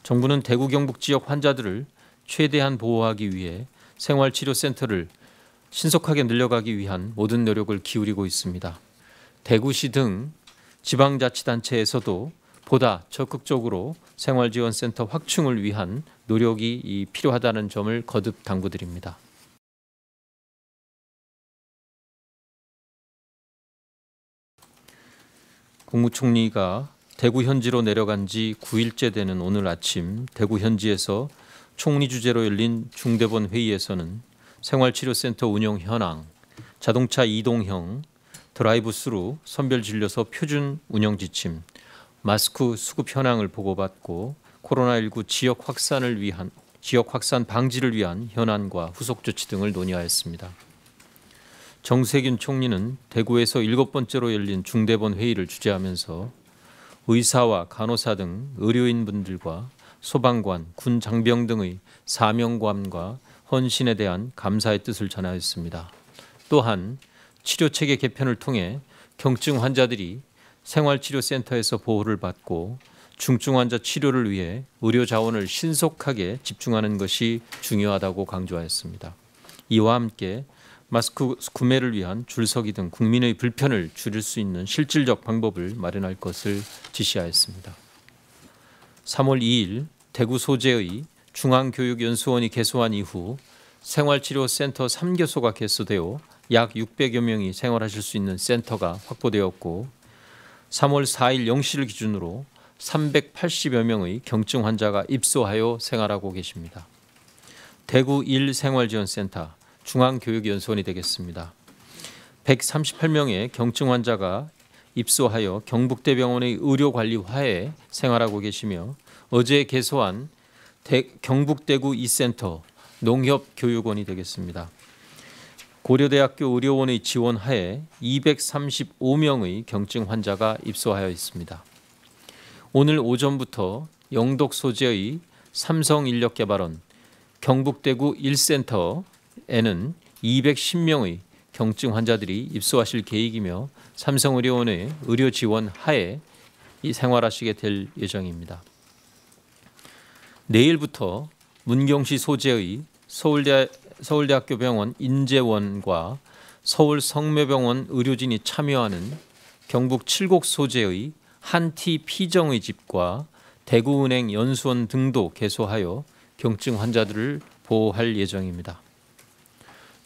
정부는 대구 경북 지역 환자들을 최대한 보호하기 위해 생활치료센터를 신속하게 늘려가기 위한 모든 노력을 기울이고 있습니다. 대구시 등 지방자치단체에서도 보다 적극적으로 생활지원센터 확충을 위한 노력이 필요하다는 점을 거듭 당부드립니다. 국무총리가 대구 현지로 내려간 지 9일째 되는 오늘 아침 대구 현지에서 총리 주재로 열린 중대본 회의에서는 생활치료센터 운영 현황, 자동차 이동형, 드라이브스루, 선별진료소 표준 운영 지침, 마스크 수급 현황을 보고받고 코로나19 지역 확산 방지를 위한 현안과 후속 조치 등을 논의하였습니다. 정세균 총리는 대구에서 7번째로 열린 중대본 회의를 주재하면서 의사와 간호사 등 의료인분들과 소방관, 군 장병 등의 사명감과 헌신에 대한 감사의 뜻을 전하였습니다. 또한 치료체계 개편을 통해 경증 환자들이 생활치료센터에서 보호를 받고 중증 환자 치료를 위해 의료 자원을 신속하게 집중하는 것이 중요하다고 강조하였습니다. 이와 함께 마스크 구매를 위한 줄서기 등 국민의 불편을 줄일 수 있는 실질적 방법을 마련할 것을 지시하였습니다. 3월 2일 대구 소재의 중앙교육연수원이 개소한 이후 생활치료센터 3개소가 개소되어 약 600여 명이 생활하실 수 있는 센터가 확보되었고 3월 4일 0시를 기준으로 380여 명의 경증 환자가 입소하여 생활하고 계십니다. 대구 1생활지원센터 중앙교육연수원이 되겠습니다. 138명의 경증 환자가 입소하여 경북대병원의 의료관리화에 생활하고 계시며 어제 개소한 경북대구 2센터 농협교육원이 되겠습니다. 고려대학교 의료원의 지원하에 235명의 경증 환자가 입소하여 있습니다. 오늘 오전부터 영덕 소재의 삼성인력개발원 경북대구 1센터에는 210명의 경증 환자들이 입소하실 계획이며 삼성의료원의 의료 지원 하에 생활하시게 될 예정입니다. 내일부터 문경시 소재의 서울대학교 병원 인재원과 서울 성묘병원 의료진이 참여하는 경북 칠곡 소재의 한티 피정의 집과 대구은행 연수원 등도 개소하여 경증 환자들을 보호할 예정입니다.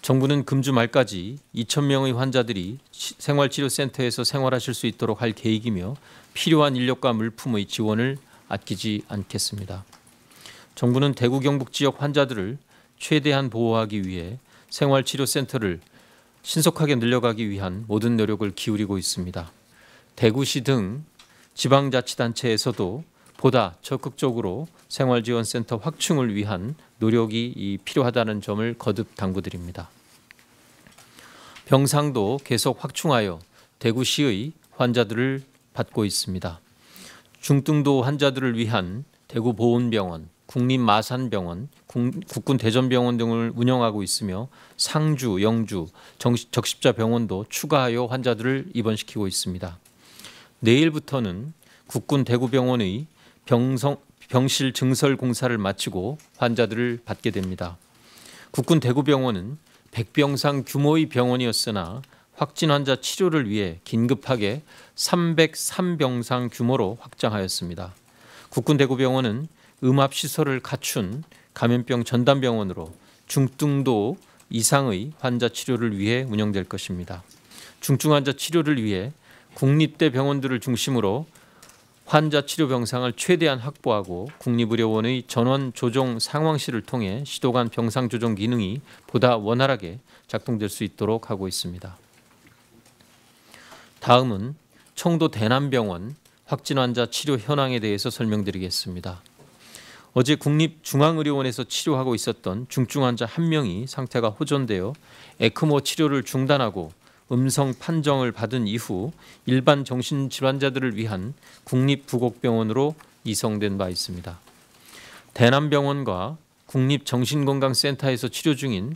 정부는 금주 말까지 2,000명의 환자들이 생활치료센터에서 생활하실 수 있도록 할 계획이며 필요한 인력과 물품의 지원을 아끼지 않겠습니다. 정부는 대구 경북 지역 환자들을 최대한 보호하기 위해 생활치료센터를 신속하게 늘려가기 위한 모든 노력을 기울이고 있습니다. 대구시 등 지방자치단체에서도 보다 적극적으로 생활지원센터 확충을 위한 노력이 필요하다는 점을 거듭 당부드립니다. 병상도 계속 확충하여 대구시의 환자들을 받고 있습니다. 중등도 환자들을 위한 대구보훈병원, 국립마산병원, 국군대전병원 등을 운영하고 있으며 상주, 영주, 적십자병원도 추가하여 환자들을 입원시키고 있습니다. 내일부터는 국군대구병원의 병실 증설 공사를 마치고 환자들을 받게 됩니다. 국군대구병원은 100병상 규모의 병원이었으나 확진 환자 치료를 위해 긴급하게 303병상 규모로 확장하였습니다. 국군대구병원은 음압시설을 갖춘 감염병 전담병원으로 중등도 이상의 환자 치료를 위해 운영될 것입니다. 중증 환자 치료를 위해 국립대 병원들을 중심으로 환자 치료 병상을 최대한 확보하고 국립의료원의 전원 조정 상황실을 통해 시도 간 병상 조정 기능이 보다 원활하게 작동될 수 있도록 하고 있습니다. 다음은 청도 대남병원 확진 환자 치료 현황에 대해서 설명드리겠습니다. 어제 국립중앙의료원에서 치료하고 있었던 중증 환자 1명이 상태가 호전되어 에크모 치료를 중단하고 음성 판정을 받은 이후 일반 정신질환자들을 위한 국립부곡병원으로 이송된 바 있습니다. 대남병원과 국립정신건강센터에서 치료 중인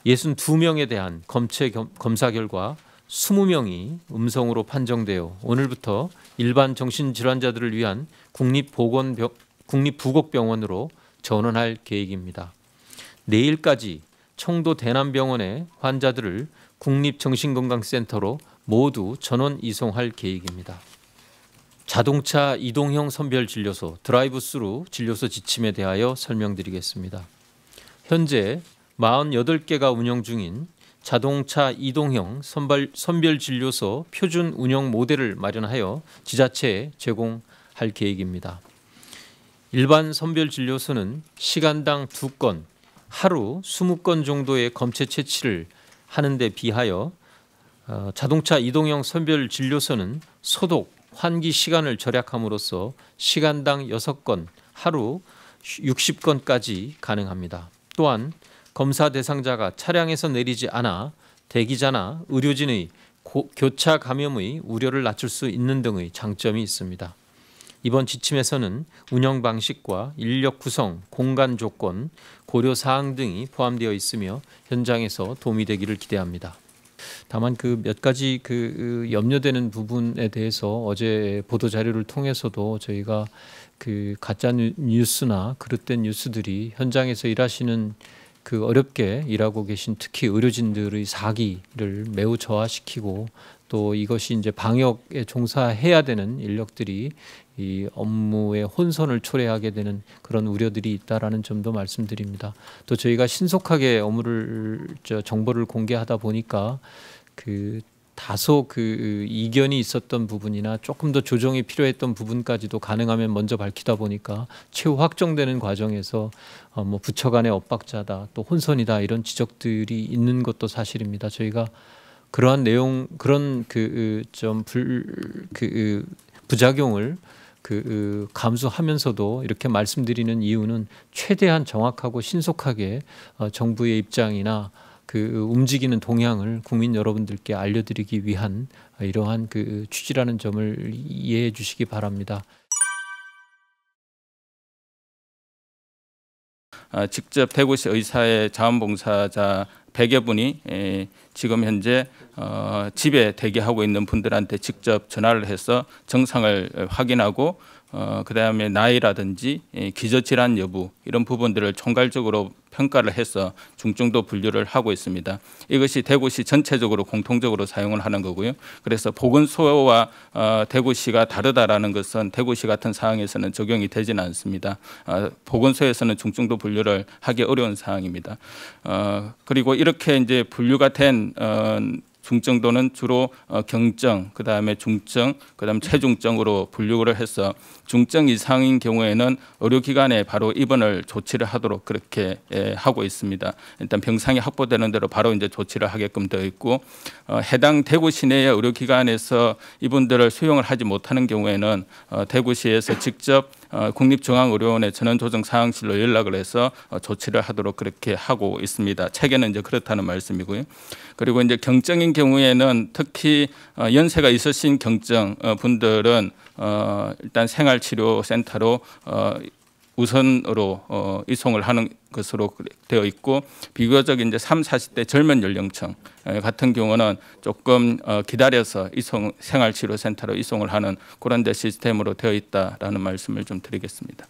62명에 대한 검사 결과 20명이 음성으로 판정되어 오늘부터 일반 정신질환자들을 위한 국립부곡병원으로 전원할 계획입니다. 내일까지 청도 대남병원의 환자들을 국립정신건강센터로 모두 전원 이송할 계획입니다. 자동차 이동형 선별진료소 드라이브스루 진료소 지침에 대하여 설명드리겠습니다. 현재 48개가 운영 중인 자동차 이동형 선별진료소 표준 운영 모델을 마련하여 지자체에 제공할 계획입니다. 일반 선별진료소는 시간당 2건, 하루 20건 정도의 검체 채취를 하는 데 비하여 자동차 이동형 선별진료소는 소독, 환기 시간을 절약함으로써 시간당 6건, 하루 60건까지 가능합니다. 또한 검사 대상자가 차량에서 내리지 않아 대기자나 의료진의 교차 감염의 우려를 낮출 수 있는 등의 장점이 있습니다. 이번 지침에서는 운영 방식과 인력 구성, 공간 조건, 고려 사항 등이 포함되어 있으며 현장에서 도움이 되기를 기대합니다. 다만 그 몇 가지 염려되는 부분에 대해서 어제 보도 자료를 통해서도 저희가 가짜 뉴스나 그릇된 뉴스들이 현장에서 일하시는 어렵게 일하고 계신 특히 의료진들의 사기를 매우 저하시키고 또 이것이 이제 방역에 종사해야 되는 인력들이 이 업무의 혼선을 초래하게 되는 그런 우려들이 있다라는 점도 말씀드립니다. 또 저희가 신속하게 정보를 공개하다 보니까 다소 이견이 있었던 부분이나 조금 더 조정이 필요했던 부분까지도 가능하면 먼저 밝히다 보니까 최후 확정되는 과정에서 부처 간의 엇박자다 또 혼선이다 이런 지적들이 있는 것도 사실입니다. 저희가 그러한 내용 그런 부작용을 감수하면서도 이렇게 말씀드리는 이유는 최대한 정확하고 신속하게 정부의 입장이나 움직이는 동향을 국민 여러분들께 알려드리기 위한 이러한 취지라는 점을 이해해 주시기 바랍니다. 직접 대구시 의사의 자원봉사자 100여 분이 지금 현재 집에 대기하고 있는 분들한테 직접 전화를 해서 증상을 확인하고 그다음에 나이라든지 기저질환 여부 이런 부분들을 총괄적으로 평가를 해서 중증도 분류를 하고 있습니다. 이것이 대구시 전체적으로 공통적으로 사용을 하는 거고요. 그래서 보건소와 대구시가 다르다라는 것은 대구시 같은 상황에서는 적용이 되지는 않습니다. 보건소에서는 중증도 분류를 하기 어려운 상황입니다. 그리고 이렇게 이제 분류가 된 중증도는 주로 경증, 그다음에 중증, 그다음 최중증으로 분류를 해서 중증 이상인 경우에는 의료기관에 바로 입원을 조치를 하도록 그렇게 하고 있습니다. 일단 병상이 확보되는 대로 바로 이제 조치를 하게끔 되어 있고 해당 대구 시내의 의료기관에서 이분들을 수용을 하지 못하는 경우에는 대구시에서 직접 국립중앙의료원의 전원조정상황실로 연락을 해서 조치를 하도록 그렇게 하고 있습니다. 책에는 이제 그렇다는 말씀이고요. 그리고 이제 경증인 경우에는 특히 연세가 있으신 경증 분들은 일단 생활치료센터로 우선으로 이송을 하는 것으로 되어 있고 비교적 이제 30, 40대 젊은 연령층 같은 경우는 조금 기다려서 생활치료센터로 이송을 하는 그런 데 시스템으로 되어 있다라는 말씀을 좀 드리겠습니다.